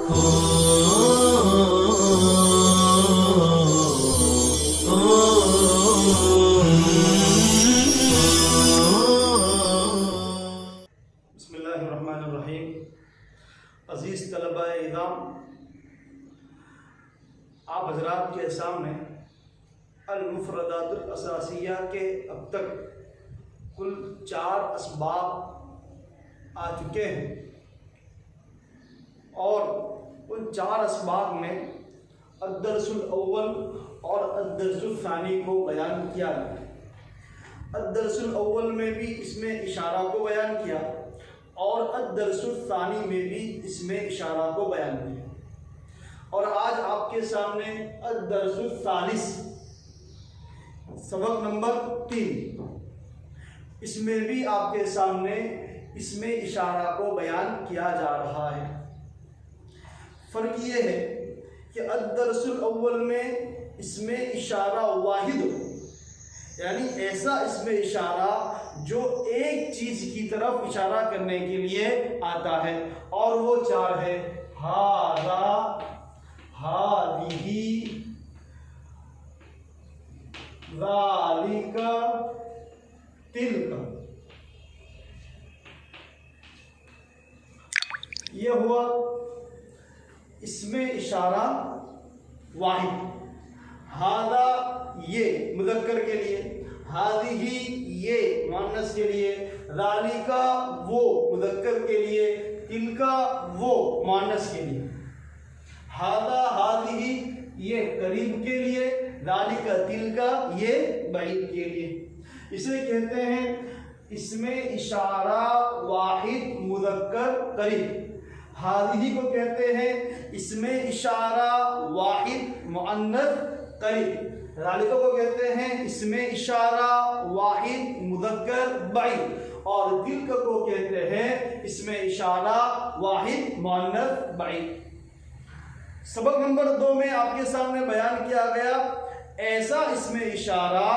बिस्मिल्लाहिर्रहमानिर्रहीम। अज़ीज़ तलबा-ए-इज़ाम, आप हज़रात के सामने अल-मुफ़रदातुल असासिया के अब तक कुल 4 असबाब आ चुके हैं और उन 4 असबाब में अद-दर्सुल अव्वल और अद-दर्सुल सानी को बयान किया गया। अद-दर्सुल अव्वल में भी इसमें इशारा को बयान किया और अद-दर्सुल सानी में भी इसमें इशारा को बयान किया। और आज आपके सामने अद-दर्सुल सालिस सबक नंबर 3, इसमें भी आपके सामने इसमें इशारा को बयान किया जा रहा है। फ़र्क ये है कि अद-दर्सुल अव्वल में इसमें इशारा वाहिद, यानी ऐसा इसमें इशारा जो एक चीज़ की तरफ इशारा करने के लिए आता है, और वो 4 है हाज़ा, हाज़िही, ज़ालिका, तिल्का। ये हुआ इसमें इशारा वाहिद। हाज़ा ये मुज़क्कर के लिए, हाज़िही ये मुअन्नस के लिए, ज़ालिका वो मुज़क्कर के लिए, तिल्का वो मुअन्नस के लिए। हाज़ा हाज़िही ये करीब के लिए, ज़ालिका तिल्का ये बईद के लिए। इसे कहते हैं इसमें इशारा वाहिद मुज़क्कर करीब। हाज़िही को कहते हैं इसमें इशारा वाहिद मुअन्नस करीब। ज़ालिका को कहते हैं इसमें इशारा वाहिद मुज़क्कर बईद। और तिल्का को कहते हैं इसमें इशारा वाहिद मुअन्नस बईद। सबक नंबर 2 में आपके सामने बयान किया गया ऐसा इसमें इशारा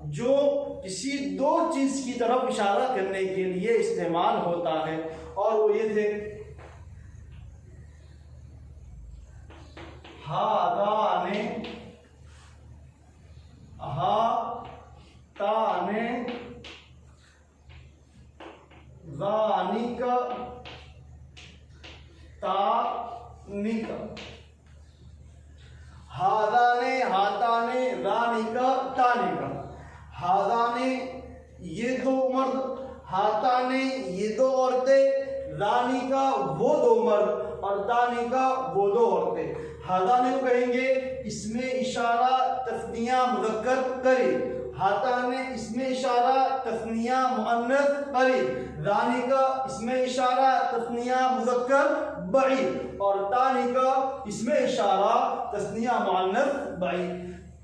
जो किसी 2 चीज़ की तरफ इशारा करने के लिए इस्तेमाल होता है, और वो ये थे हादाने, हाताने, ज़ानिका, तानिका। हादाने, हाताने, ज़ानिका, तानिका। हादाने ये 2 मर्द, हाताने ये 2 औरतें, ज़ानिका वो 2 मर्द और तानिका वो 2 औरतें। हादाने को कहेंगे इसमें इशारा तस्निया मुज़क्कर करीब, हाताने इसमें इशारा तस्निया मुअन्नस करीब, ज़ानिका इसमें इशारा तस्निया मुज़क्कर बईद, और तानिका इसमें इशारा तस्निया मुअन्नस बईद।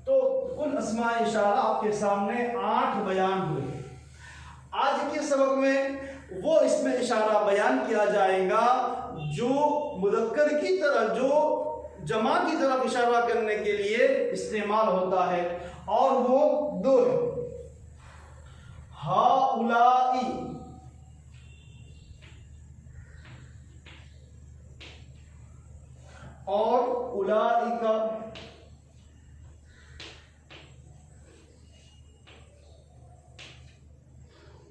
तो कुल अस्मा इशारा आपके सामने 8 बयान हुए। आज के सबक में वो इसमें इशारा बयान किया जाएगा जो मुज़क्कर की तरह, जो जमा की तरफ इशारा करने के लिए इस्तेमाल होता है, और वो 2 है हाउलाई और उलाइका।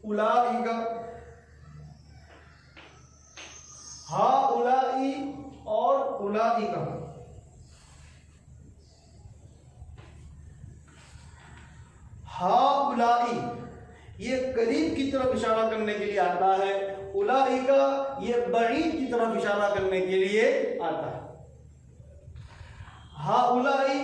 उलाइका, हाउलाई और उलाइका। हाउलाई ये करीब की तरफ इशारा करने के लिए आता है, उलाइका ये बईद की तरफ इशारा करने के लिए आता है। हाउलाई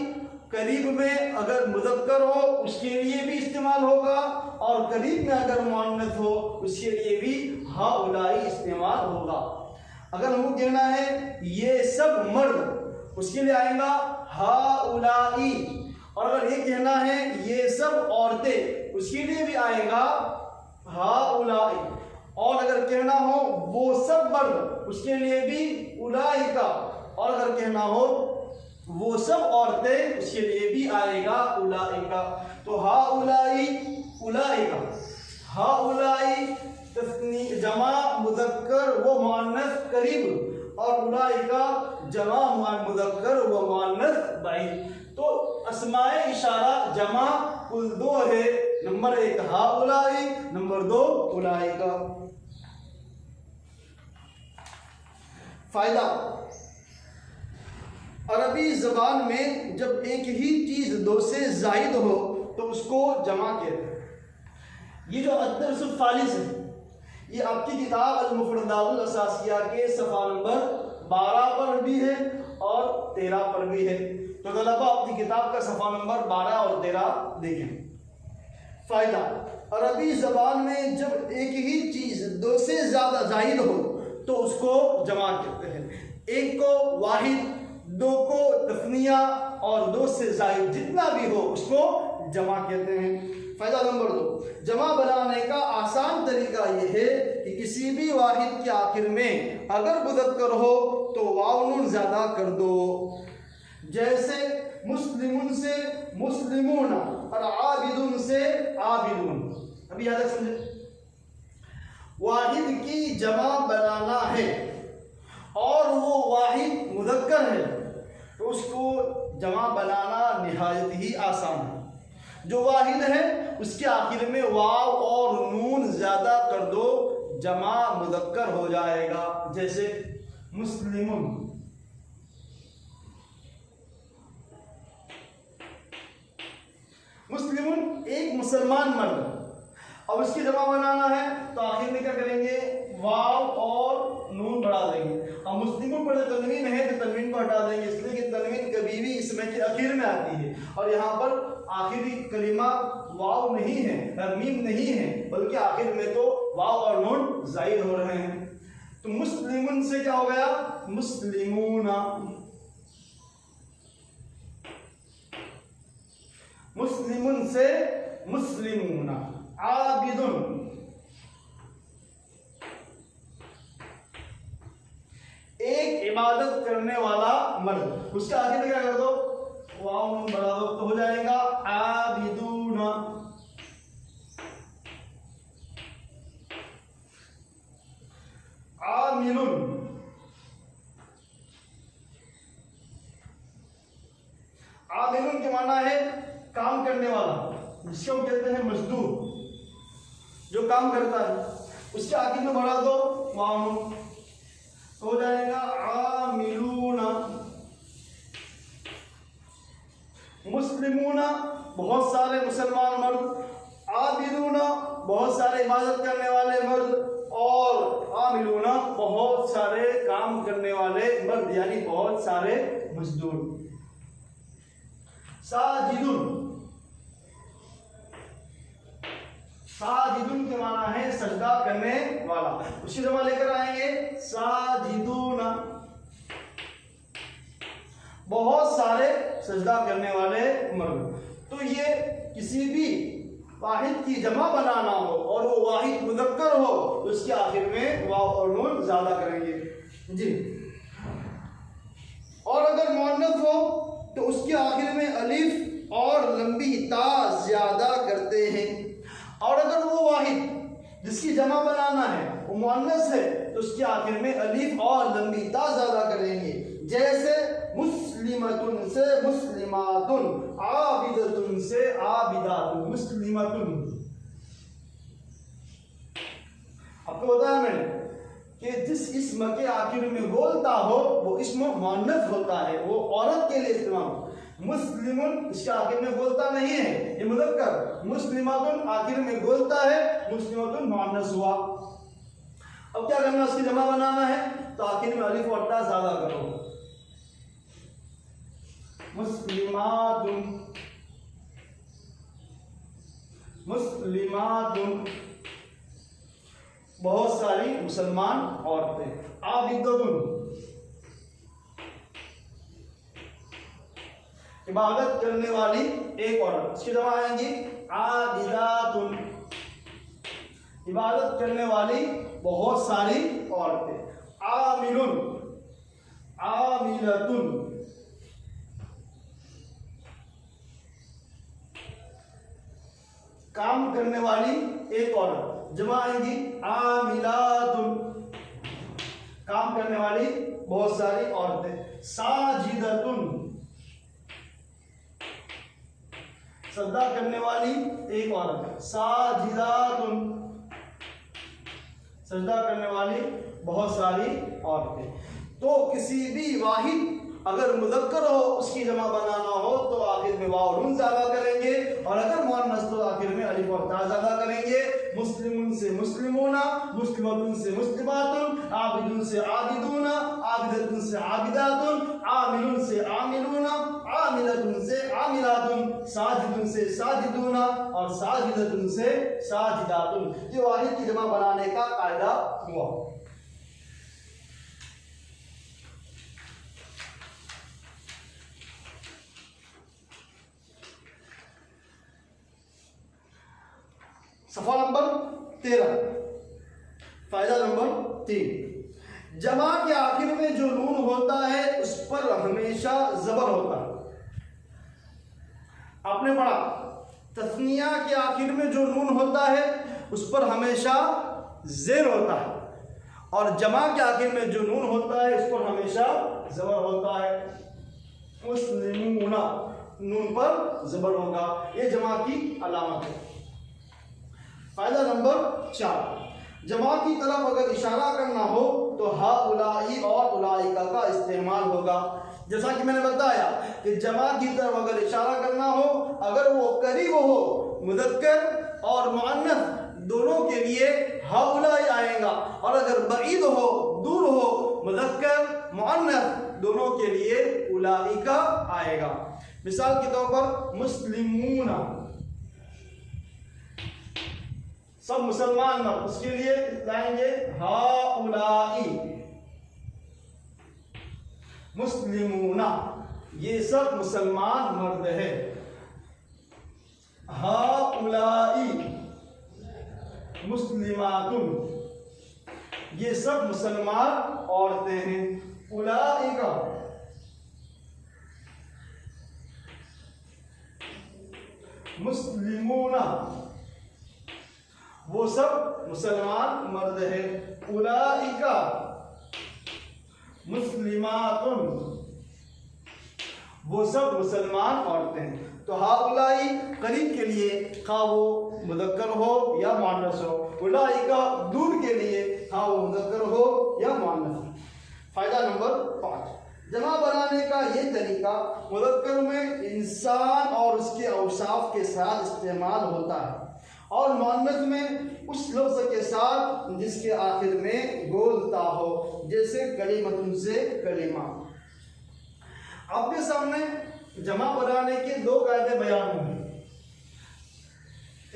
करीब में अगर मुज़क्कर हो उसके लिए भी इस्तेमाल होगा, और करीब में अगर मुअन्नस हो उसके लिए भी हाउलाई इस्तेमाल होगा। अगर हमको कहना है ये सब मर्द, उसके लिए आएगा हाउलाई, और अगर ये कहना है ये सब औरतें, उसके लिए भी आएगा हाउलाई, और अगर कहना हो वो सब मर्द, उसके लिए भी उलाइका, और अगर कहना हो वो सब औरतें, उसके लिए भी आएगा उलाइका। तो हाउलाई उलाइका, हाउलाई जमा मुज़क्कर वो मुअन्नस करीब, और उलाइका जमा मुज़क्कर व मुअन्नस बाइद। तो अस्माए इशारा जमा कुल दो है, नंबर 1 हाउलाई, नंबर 2 उलाइका। फायदा, अरबी जबान में जब एक ही चीज दो से जायद हो तो उसको जमा कहते हैं। ये जो अद्दर्सुल फालिस है, ये आपकी किताब अल-मुफ़रदातुल असासिया के सफ़ा नंबर 12 पर भी है और 13 पर भी है। तो तलबा अपनी किताब का सफ़ा नंबर 12 और 13 देखें। फ़ायदा, अरबी ज़बान में जब एक ही चीज़ दो से ज़्यादा जाहिद हो तो उसको जमा कहते हैं। एक को वाहिद, दो को तस्निया और दो से जाहिद जितना भी हो उसको जमा कहते हैं। फ़ायदा नंबर 2, जमा बनाने का आसान तरीका यह है कि किसी भी वाहिद के आखिर में अगर मुज़क्कर हो तो वाव नून ज़्यादा कर दो। जैसे मुस्लिमुन से मुस्लिमूना और आबिदुन से आबिदुन। अभी याद समझे, वाहिद की जमा बनाना है और वो वाहिद मुज़क्कर है तो उसको जमा बनाना निहायत ही आसान है। जो वाहिद है उसके आखिर में वाव और नून ज़्यादा कर दो, जमा मुज़क्कर हो जाएगा। जैसे मुस्लिमुन, मुस्लिमुन एक मुसलमान मर्द। अब उसकी जमा बनाना है तो आखिर में क्या करेंगे, वाव और नून बढ़ा देंगे। अब मुस्लिमुन पर जो तनवीन है तो तनवीन को हटा देंगे, इसलिए कि तनवीन कभी भी इसमें के आखिर में आती है और यहाँ पर आखिरी कलिमा वाव नहीं है, मीम नहीं है, बल्कि आखिर में तो वाव और नून जाहिर हो रहे हैं। तो मुस्लिमुन से क्या हो गया, मुस्लिमूना। मुस्लिमुन से मुस्लिमूना। आबिदुन, एक इबादत करने वाला मर्द, उसके आगे में क्या कर दो, वाव नून बढ़ा दो तो हो जाएगा आबिदूना। आमिलुन, आमिलुन के माना है काम करने वाला, जिसको हम कहते हैं मजदूर, जो काम करता है। उसके आगे में बढ़ा दो वाव नून तो हो जाएगा आमिलूना। मुस्लिमूना बहुत सारे मुसलमान मर्द, आबिदूना बहुत सारे इबादत करने वाले मर्द और आमिलूना बहुत सारे काम करने वाले मर्द, यानी बहुत सारे मजदूर। साजिदुन, साजिदुन के माना है सजदा करने वाला, उसी जमा लेकर आएंगे साजिदूना। बहुत सारे सजदा करने वाले मर्द। तो ये किसी भी वाहिद की जमा बनाना हो और वो वाहिद मुज़क्कर हो तो उसके आखिर में वाव और नून ज्यादा करेंगे जी। और अगर मुअन्नस हो तो उसके आखिर में अलिफ और लंबी ता ज्यादा करते हैं। और अगर वो वाहिद जिसकी जमा बनाना है वो मुअन्नस है तो उसके आखिर में अलिफ और लंबी ता ज्यादा करेंगे। जैसे मुस्लिमतुन से मुस्लिमातुन, आबिदतुन से आबिदातुन। मुस्लिमतुन, आपको बताया मैंने कि जिस इस्म के आखिर में बोलता हो वो इस्म मुअन्नस होता है, वो औरत के लिए इस्तेमाल। मुस्लिमुन इसके आखिर में बोलता नहीं है, ये मुज़क्कर। मुस्लिमातुन आखिर में बोलता है, मुस्लिमातुन मुअन्नस हुआ। अब क्या करना, उसकी जमा बनाना है तो आखिर में अलिफ और ता ज्यादा करो। मुस्लिमातुन, मुस्लिमातुन बहुत सारी मुसलमान औरतें। आबिदतुन इबादत करने वाली एक औरत, इसकी जमा आएंगी आबिदातुन इबादत करने वाली बहुत सारी औरतें। आमिलुन, आमिलतुन काम करने वाली एक औरत, जमा आएंगी आमिलातुन काम करने वाली बहुत सारी औरतें। साजिदतुन, सजदा करने वाली एक औरत है। साजिदातुन, सजदा करने वाली बहुत सारी औरतें। तो किसी भी वाहिद अगर मुज़क्कर हो उसकी जमा बनाना हो तो आखिर में वाव नून ज़्यादा करेंगे, और अगर मुअन्नस तो आखिर में अलिफ और ता ज़्यादा करेंगे। मुस्लिमुन से मुस्लिमूना, मुस्लिमतुन से मुस्लिमातुन, आबिदुन से आबिदूना, आबिदतुन से आबिदातुन, आमिलुन से आमिलूना, आमिलतुन से आमिलातुन, साजिदुन से साजिदूना और साजिदतुन से साजिदातुन। ये वाहिद की जमा बनाने का कायदा हुआ। सफा नंबर 13, फायदा नंबर 3, जमा के आखिर में जो नून होता है उस पर हमेशा जबर होता है। आपने पढ़ा तस्निया के आखिर में जो नून होता है उस पर हमेशा जेर होता है, और जमा के आखिर में जो नून होता है उस पर हमेशा जबर होता है। मुस्लिमूना, नून पर जबर होगा, ये जमा की अलामत है। फायदा नंबर 4, जमा की तरफ अगर इशारा करना हो तो हा उलाई और उलाइका का इस्तेमाल होगा। जैसा कि मैंने बताया कि जमा की तरफ अगर इशारा करना हो, अगर वो करीब हो मुज़क्कर और मुअन्नस दोनों के लिए हा उलाई आएगा, और अगर बईद हो दूर हो मुज़क्कर मुअन्नस दोनों के लिए उलाइका आएगा। मिसाल के तौर पर मुस्लिमूना, सब मुसलमान मर्द, उसके लिए लाएंगे हाउलाई। मुस्लिमूना, ये सब मुसलमान मर्द है। हाउलाई मुस्लिमातुन, ये सब मुसलमान औरतें हैं। उलाइका मुस्लिमूना, वो सब मुसलमान मर्द है। उलाइका मुस्लिमातुन, वो सब मुसलमान औरतें हैं। तो हाउलाई करीब के लिए खा वो मुज़क्कर हो या मुअन्नस हो, उलाइका दूर के लिए खा वो मुज़क्कर हो या मुअन्नस हो। फायदा नंबर 5, जमा बनाने का ये तरीका मुज़क्कर में इंसान और उसके औसाफ के साथ इस्तेमाल होता है, और मुअन्नस में उस लफ्ज़ के साथ जिसके आखिर में गोलता हो, जैसे कलीमतुन से कलीमा। आपके सामने जमा बनाने के 2 कायदे बयान होंगे।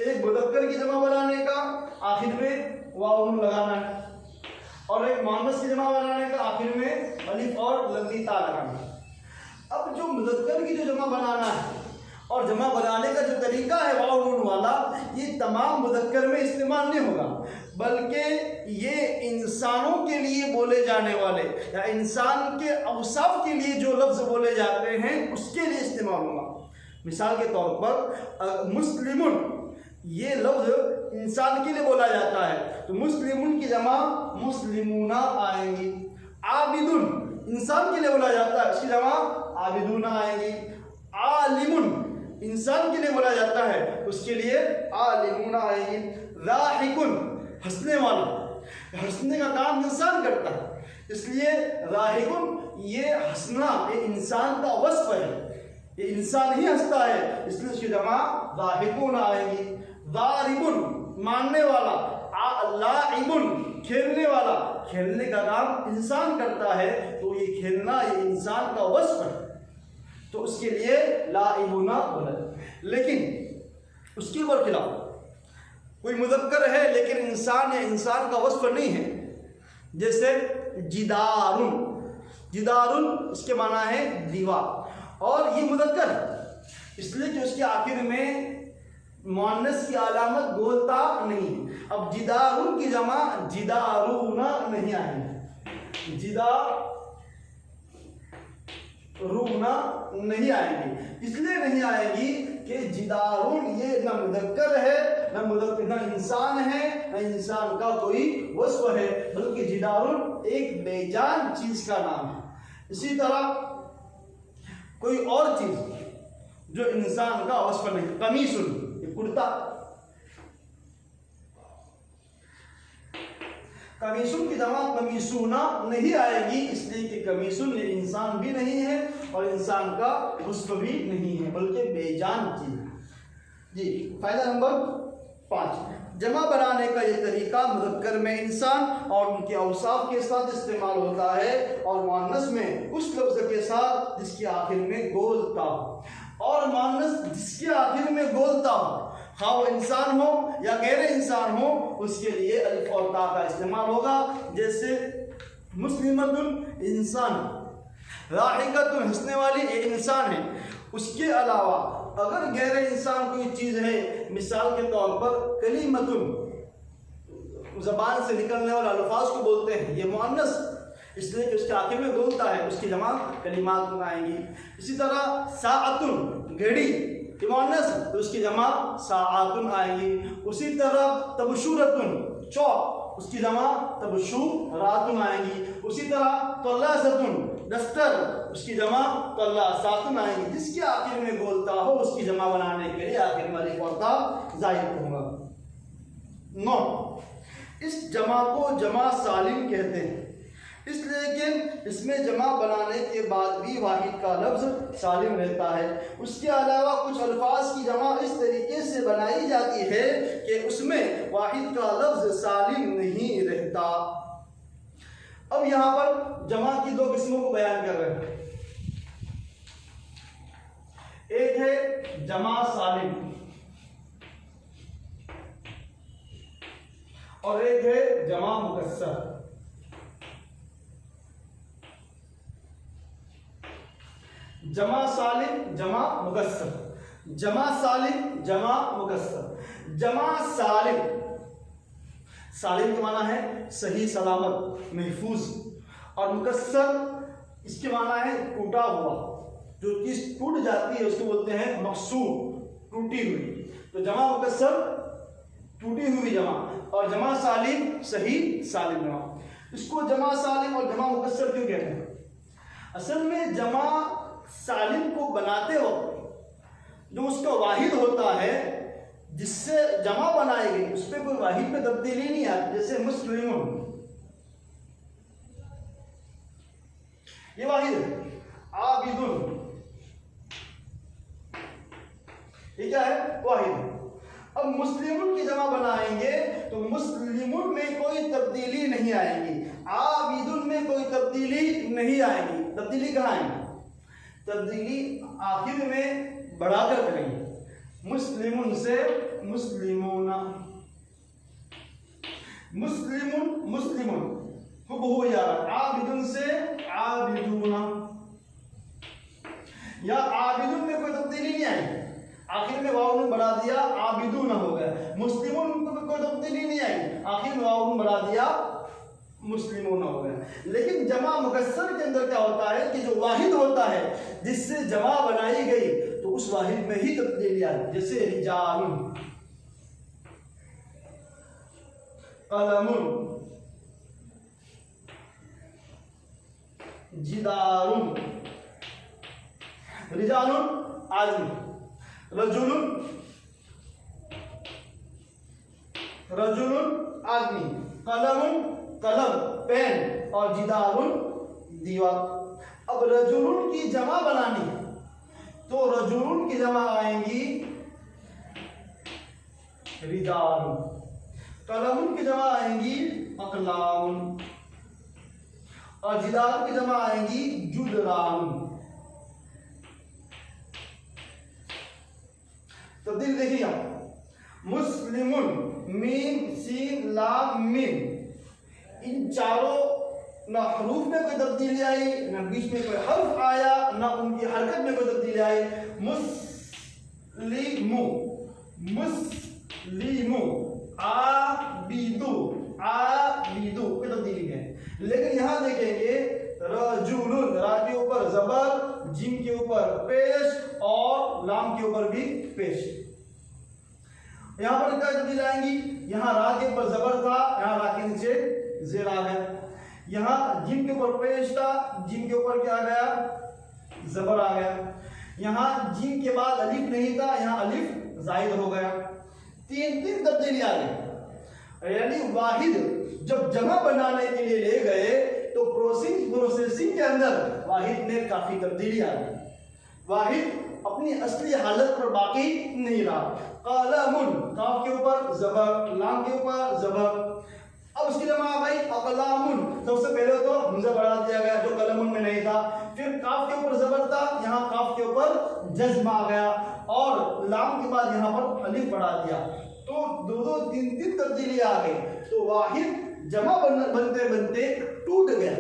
एक मुज़क्कर की जमा बनाने का, आखिर में वाव नून लगाना है, और एक मुअन्नस की जमा बनाने का, आखिर में अलिफ और लम्बी ता लगाना है। अब जो मुज़क्कर की जो जमा बनाना है और जमा बनाने का जो तरीका है वाव नून वाला, ये तमाम मुज़क्कर में इस्तेमाल नहीं होगा, बल्कि ये इंसानों के लिए बोले जाने वाले या इंसान के औसाफ के लिए जो लफ्ज़ बोले जाते हैं उसके लिए इस्तेमाल होगा। मिसाल के तौर पर मुस्लिमुन, ये लफ्ज़ इंसान के लिए बोला जाता है, तो मुस्लिमुन की जमा मुस्लिमूना आएंगी। आबिदुन, इंसान के लिए बोला जाता है, उसकी जमा आबिदूना आएंगी। आलिमुन, इंसान के लिए बोला जाता है, उसके लिए आलिमूना आएगी। राहिकुन, हंसने वाला, हंसने का काम इंसान करता है, इसलिए राहिकुन, ये हंसना ये इंसान का वस्फ है, ये इंसान ही हंसता है, इसलिए उसकी जमा राहिकुन आएगी। दारिबुन, मारने वाला। लाइबुन, खेलने वाला, खेलने का काम इंसान करता है, तो ये खेलना ये इंसान का वस्फ है, तो उसके लिए लाइबुना बोला। लेकिन उसके बरखिलाफ कोई मुज़क्कर है लेकिन इंसान या इंसान का वस्फ नहीं है, जैसे जिदारुन, जिदारुन उसके माना है दीवार, और ये मुज़क्कर है इसलिए कि उसके आखिर में मुअन्नस की अलामत गोलता नहीं। अब जिदारुन की जमा जिदारूना नहीं आएगी, जिदारूना नहीं आएगी, इसलिए नहीं आएगी कि जिदारुन ये न मुज़क्कर है न इंसान है, न इंसान का कोई वस्फ है, बल्कि जिदारुन एक बेजान चीज का नाम है। इसी तरह कोई और चीज जो इंसान का वस्फ नहीं, कमीसुन, ये कुर्ता, कमीसुन की जमा कमीसुना नहीं आएगी, इसलिए कि कमीसुन ये इंसान भी नहीं है और इंसान का वस्फ भी नहीं है, बल्कि बेजान चीज है। जी, फायदा नंबर 5, जमा बनाने का ये तरीका मुज़क्कर में इंसान और उनके औसाफ के साथ इस्तेमाल होता है और मुअन्नस में उस लफ्ज़ के साथ जिसके आखिर में गोलता हो, और मुअन्नस जिसके आखिर में गोलता हो, हाँ वो इंसान हो या गैर इंसान हो, उसके लिए अलिफ और ता का इस्तेमाल होगा। जैसे मुस्लिमतुन इंसान, राहिकतुन हंसने वाली एक इंसान है। उसके अलावा अगर गैर इंसान कोई चीज़ है, मिसाल के तौर पर कलीमतुन, ज़बान से निकलने वाले अल्फाज को बोलते हैं, ये मुअन्नस, इसलिए कि उसके आखिर में बोलता है, उसकी जमा कलिमात आएंगी। इसी तरह साअतुन घड़ी, ये मुअन्नस, तो उसकी जमा साआतुन आएगी। उसी तरह तबशुरतुन चौक, उसकी जमा तबशुरातुन आएंगी। उसी तरह तल्लासतुन दफ्तर, उसकी जमा तल्लासातुन आएंगी। जिसके आखिर में बोलता हो उसकी जमा बनाने के लिए आखिर में अलिफ और ता ज़ायद होगा। 9, इस जमा को जमा सालिम कहते हैं, इसलिए कि इसमें जमा बनाने के बाद भी वाहिद का लफ्ज़ सालिम रहता है। उसके अलावा कुछ अल्फाज की जमा इस तरीके से बनाई जाती है कि उसमें वाहिद का लफ्ज़ सालिम नहीं रहता। अब यहाँ पर जमा की 2 किस्मों को बयान कर रहे हैं। एक है जमा सालिम और एक है जमा मुकस्सर। जमा सालिम, जमा मुकस्सर, जमा सालिम, जमा मुकस्सर। जमा सालिम, सालिम का माना है सही सलामत, महफूज, और मुकस्सर इसके माना है टूटा हुआ, जो चीज टूट जाती है उसको बोलते हैं मकसूर, टूटी हुई। तो जमा मुकस्सर टूटी हुई जमा, और जमा सालिम सही सालिम जमा। इसको जमा सालिम और जमा मुकस्सर क्यों कहते हैं? असल में जमा सालिम को बनाते हो जो उसका वाहिद होता है जिससे जमा बनाई गई, उस पर कोई वाहिद में तब्दीली नहीं आती। जैसे मुस्लिमुन, ये वाहिद है। आबिदुन, ये क्या है? वाहिद है। अब मुस्लिमुन की जमा बनाएंगे तो मुस्लिमुन में कोई तब्दीली नहीं आएगी, आबिदुन में कोई तब्दीली नहीं आएगी। तब्दीली कहाँ आएगी? तब्दीली आखिर में बढ़ाकर करेंगे। मुस्लिमुन से मुस्लिमूना, मुस्लिमुन मुस्लिमुन खूब हो जा रहा। आबिदुन से आबिदूना, या आबिदुन में कोई तब्दीली नहीं आई, आखिर में वाव नून बढ़ा दिया, आबिदूना हो गया। मुस्लिमुन में कोई तब्दीली नहीं आई, आखिर में वाव नून बढ़ा दिया, मुस्लिमून हो गया। लेकिन जमा मुकस्सर के अंदर क्या होता है कि जो वाहिद होता है जिससे जमा बनाई गई तो उस वाहिद में ही तब्दीली आई। जैसे रिजालुन, कलमुन, जिदारुन, रिजालुन आदमी, रजुलुन, रजुलुन आदमी, कलमुन कलम पेन, और जिदारुन दीवार। अब रजुलुन की जमा बनानी तो रजुलुन की जमा आएंगी रिजालुन, कलमुन की जमा आएंगी अकलामुन, और जिदारुन की जमा आएंगी जुदरानुन। तो दिल देखिएगा, मुस्लिमुन, मीम सीन लाम मीम, इन चारों ना हरूफ में कोई तब्दीली आई, ना बीच में कोई हर्फ आया, ना उनकी हरकत में कोई तब्दीली आई। मुस्लिमु, मुस्लिमु, आबिदु, आबिदु कोई तब्दीली है। लेकिन यहां देखेंगे रजुलुन, रा के ऊपर जबर, जिम के ऊपर पेश और लाम के ऊपर भी पेश। यहां पर क्या तब्दीली आएंगी? यहाँ रा के ऊपर जबर था, यहाँ रा के नीचे जेर आ गया। यहाँ जिम के ऊपर पेश था, जिम के ऊपर क्या आ गया, जबर आ गया। यहाँ जिम के बाद अलिफ नहीं था, यहाँ अलिफ जाहिर हो गया। तीन तब्दीली आ गई। यानी वाहिद जब जमा बनाने के लिए ले गए तो प्रोसेसिंग के अंदर वाहिद में काफी तब्दीली आ गई। वाहिद अपनी असली हालत पर बाकी नहीं रहा। कलमुन, काफ के ऊपर जबर, लाम के ऊपर जबर। अब उसकी जमा आ गई अकलामुन। सबसे पहले तो हमजा बढ़ा दिया गया जो कलमुन में नहीं था। फिर काफ के ऊपर जबर था, यहाँ काफ के ऊपर जज्म आ गया। और लाम के बाद यहाँ पर अलिफ बढ़ा दिया। तो दो तीन तब्दीली आ गई। तो वाहिद जमा बनते बनते टूट गया,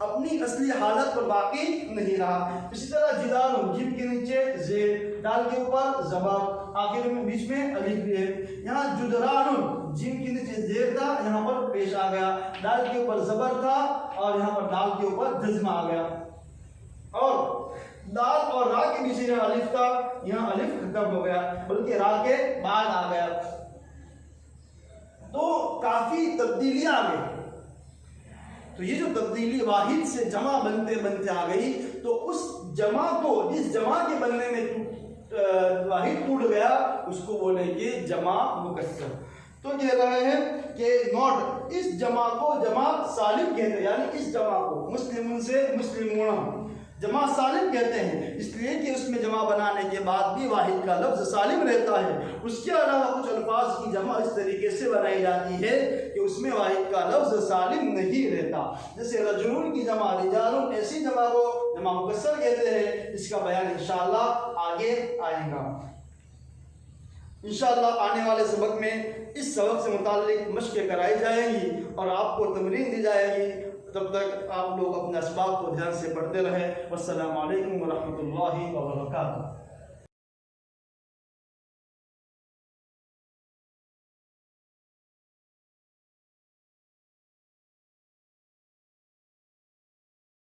अपनी असली हालत पर बाकी नहीं रहा। इसी तरह जिदारुन, जिम के नीचे जेर, दाल के ऊपर जबर, आखिर में बीच में अलिफ भी है। यहाँ जुदरानुन, जिम के नीचे जेर था, यहाँ पर पेश आ गया। दाल के ऊपर जबर था और यहाँ पर दाल के ऊपर जज्म आ गया। और दाल और रा के बीच में अलिफ था, यहाँ अलिफ खत्म हो गया, बल्कि रा के बाद आ गया। तो काफी तब्दीलियां आ गई। तो ये जो तब्दीली वाहिद से जमा बनते बनते आ गई, तो उस जमा को, जिस जमा के बनने में वाहिद टूट गया, उसको बोलेंगे जमा मुकस्सर। तो कह रहे हैं कि नोट, इस जमा को जमा सालिम कहते हैं। यानी इस जमा को मुस्लिमुन से मुस्लिमूना जमा सालिम कहते हैं, इसलिए कि उसमें जमा बनाने के बाद भी वाहिद का लफ्ज सालिम रहता है। उसके अलावा कुछ अल्फाज की जमा इस तरीके से बनाई जाती है कि उसमें वाहिद का लफ्ज सालिम नहीं रहता। जैसे रजुल की जमा रिजालुन, ऐसी जमा को जमा मुकस्सर कहते हैं। इसका बयान इंशाअल्लाह आगे आएगा। इंशाअल्लाह आने वाले सबक में इस सबक से मुताल्लिक मशक़ें कराई जाएंगी और आपको तमरीन दी जाएगी। तब तक आप लोग अपने असबाब को ध्यान से पढ़ते रहें। वस्सलामु अलैकुम व रहमतुल्लाहि व बरकातुहू।